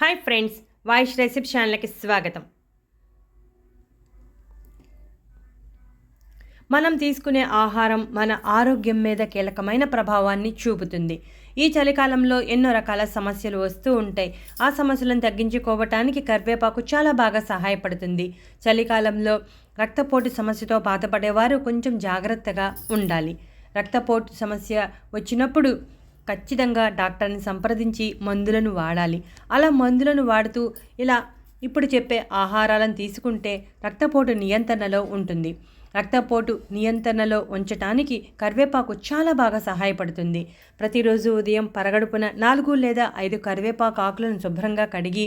Hi friends, voice recipe ఛానల్కి స్వాగతం. మనం తీసుకునే ఆహారం మన ఆరోగ్యం మీద కీలకమైన ప్రభావాన్ని చూపుతుంది. ఈ చలికాలంలో ఎన్నో రకాల సమస్యలు వస్తూ ఉంటాయి. ఆ సమస్యలను తగ్గించుకోవటానికి కరివేపాకు చాలా బాగా సహాయపడుతుంది. చలికాలంలో రక్తపోటు సమస్యతో బాధపడేవారు కొంచెం జాగ్రత్తగా ఉండాలి. రక్తపోటు సమస్య వచ్చినప్పుడు ఖచ్చితంగా డాక్టర్ని సంప్రదించి మందులను వాడాలి. అలా మందులను వాడుతూ ఇలా ఇప్పుడు చెప్పే ఆహారాలను తీసుకుంటే రక్తపోటు నియంత్రణలో ఉంటుంది. రక్తపోటు నియంత్రణలో ఉంచటానికి కరివేపాకు చాలా బాగా సహాయపడుతుంది. ప్రతిరోజు ఉదయం పరగడుపున 4 లేదా 5 కరివేపాకు ఆకులను శుభ్రంగా కడిగి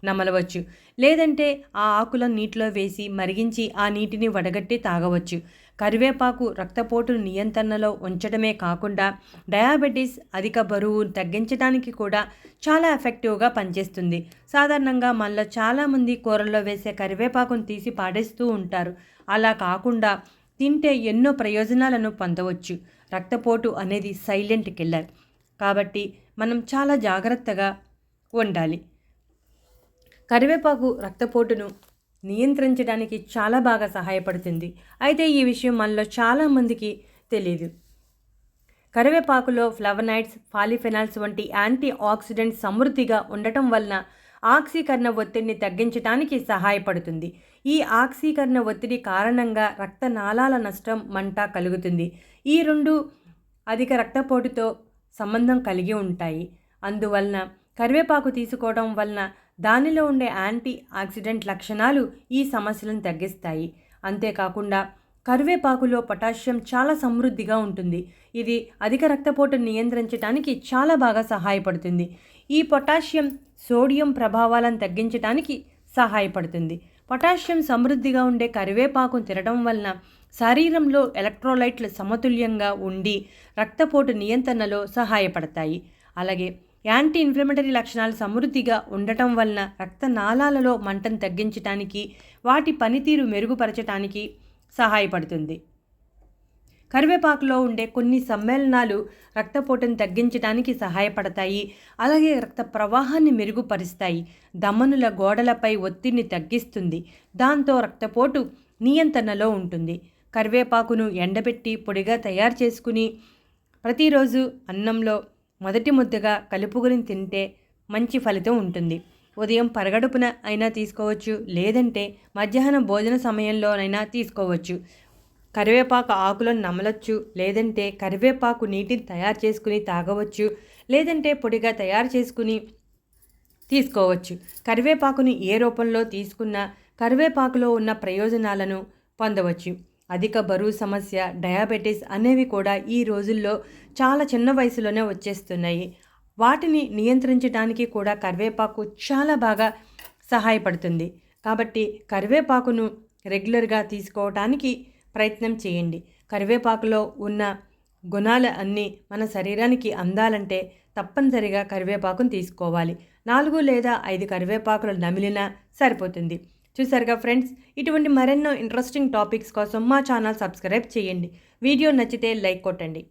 నమలవచ్చు. లేదంటే ఆ ఆకులను నీటిలో వేసి మరిగించి ఆ నీటిని వడగట్టి తాగవచ్చు. కరివేపాకు రక్తపోటును నియంత్రణలో ఉంచడమే కాకుండా డయాబెటీస్, అధిక బరువు తగ్గించడానికి కూడా చాలా ఎఫెక్టివ్గా పనిచేస్తుంది. సాధారణంగా మనలో చాలామంది కూరల్లో వేసే కరివేపాకును తీసి పాడేస్తూ ఉంటారు. అలా కాకుండా తింటే ఎన్నో ప్రయోజనాలను పొందవచ్చు. రక్తపోటు అనేది సైలెంట్ కిల్లర్ కాబట్టి మనం చాలా జాగ్రత్తగా ఉండాలి. కరివేపాకు రక్తపోటును నియంత్రించడానికి చాలా బాగా సహాయపడుతుంది. అయితే ఈ విషయం మనలో చాలామందికి తెలియదు. కరివేపాకులో ఫ్లవనాయిడ్స్, పాలిఫెనాల్స్ వంటి యాంటీ ఆక్సిడెంట్స్ సమృద్ధిగా ఉండటం వలన ఆక్సీకరణ ఒత్తిడిని తగ్గించడానికి సహాయపడుతుంది. ఈ ఆక్సీకరణ ఒత్తిడి కారణంగా రక్తనాళాల నష్టం, మంట కలుగుతుంది. ఈ రెండు అధిక రక్తపోటుతో సంబంధం కలిగి ఉంటాయి. అందువలన కరివేపాకు తీసుకోవడం వలన దానిలో ఉండే యాంటీ ఆక్సిడెంట్ లక్షణాలు ఈ సమస్యలను తగ్గిస్తాయి. అంతేకాకుండా కరివేపాకులో పొటాషియం చాలా సమృద్ధిగా ఉంటుంది. ఇది అధిక రక్తపోటును నియంత్రించడానికి చాలా బాగా సహాయపడుతుంది. ఈ పొటాషియం సోడియం ప్రభావాలను తగ్గించడానికి సహాయపడుతుంది. పొటాషియం సమృద్ధిగా ఉండే కరివేపాకును తినడం వలన శరీరంలో ఎలక్ట్రోలైట్లు సమతుల్యంగా ఉండి రక్తపోటు నియంత్రణలో సహాయపడతాయి. అలాగే యాంటీ ఇన్ఫ్లమేటరీ లక్షణాలు సమృద్ధిగా ఉండటం వలన రక్తనాళాలలో మంటను తగ్గించడానికి, వాటి పనితీరు మెరుగుపరచడానికి సహాయపడుతుంది. కరివేపాకులో ఉండే కొన్ని సమ్మేళనాలు రక్తపోటును తగ్గించడానికి సహాయపడతాయి. అలాగే రక్త ప్రవాహాన్ని మెరుగుపరుస్తాయి. ధమనుల గోడలపై ఒత్తిడిని తగ్గిస్తుంది. దాంతో రక్తపోటు నియంత్రణలో ఉంటుంది. కరివేపాకును ఎండబెట్టి పొడిగా తయారు చేసుకుని ప్రతిరోజు అన్నంలో మొదటి ముద్దగా కలుపుకొని తింటే మంచి ఫలితం ఉంటుంది. ఉదయం పరగడుపున అయినా తీసుకోవచ్చు, లేదంటే మధ్యాహ్నం భోజన సమయంలోనైనా తీసుకోవచ్చు. కరివేపాకు ఆకులను నమలచ్చు, లేదంటే కరివేపాకు నీటిని తయారు చేసుకుని తాగవచ్చు, లేదంటే పొడిగా తయారు చేసుకుని తీసుకోవచ్చు. కరివేపాకుని ఏ రూపంలో తీసుకున్నా కరివేపాకులో ఉన్న ప్రయోజనాలను పొందవచ్చు. అధిక బరువు సమస్య, డయాబెటీస్ అనేవి కూడా ఈ రోజుల్లో చాలా చిన్న వయసులోనే వచ్చేస్తున్నాయి. వాటిని నియంత్రించడానికి కూడా కరివేపాకు చాలా బాగా సహాయపడుతుంది. కాబట్టి కరివేపాకును రెగ్యులర్గా తీసుకోవటానికి ప్రయత్నం చేయండి. కరివేపాకులో ఉన్న గుణాలు అన్నీ మన శరీరానికి అందాలంటే తప్పనిసరిగా కరివేపాకును తీసుకోవాలి. 4 లేదా 5 కరివేపాకులు నమిలినా సరిపోతుంది. చూసారుగా ఫ్రెండ్స్, ఇటువంటి మరెన్నో ఇంట్రెస్టింగ్ టాపిక్స్ కోసం మా ఛానల్ సబ్స్క్రైబ్ చేయండి. వీడియో నచ్చితే లైక్ కొట్టండి.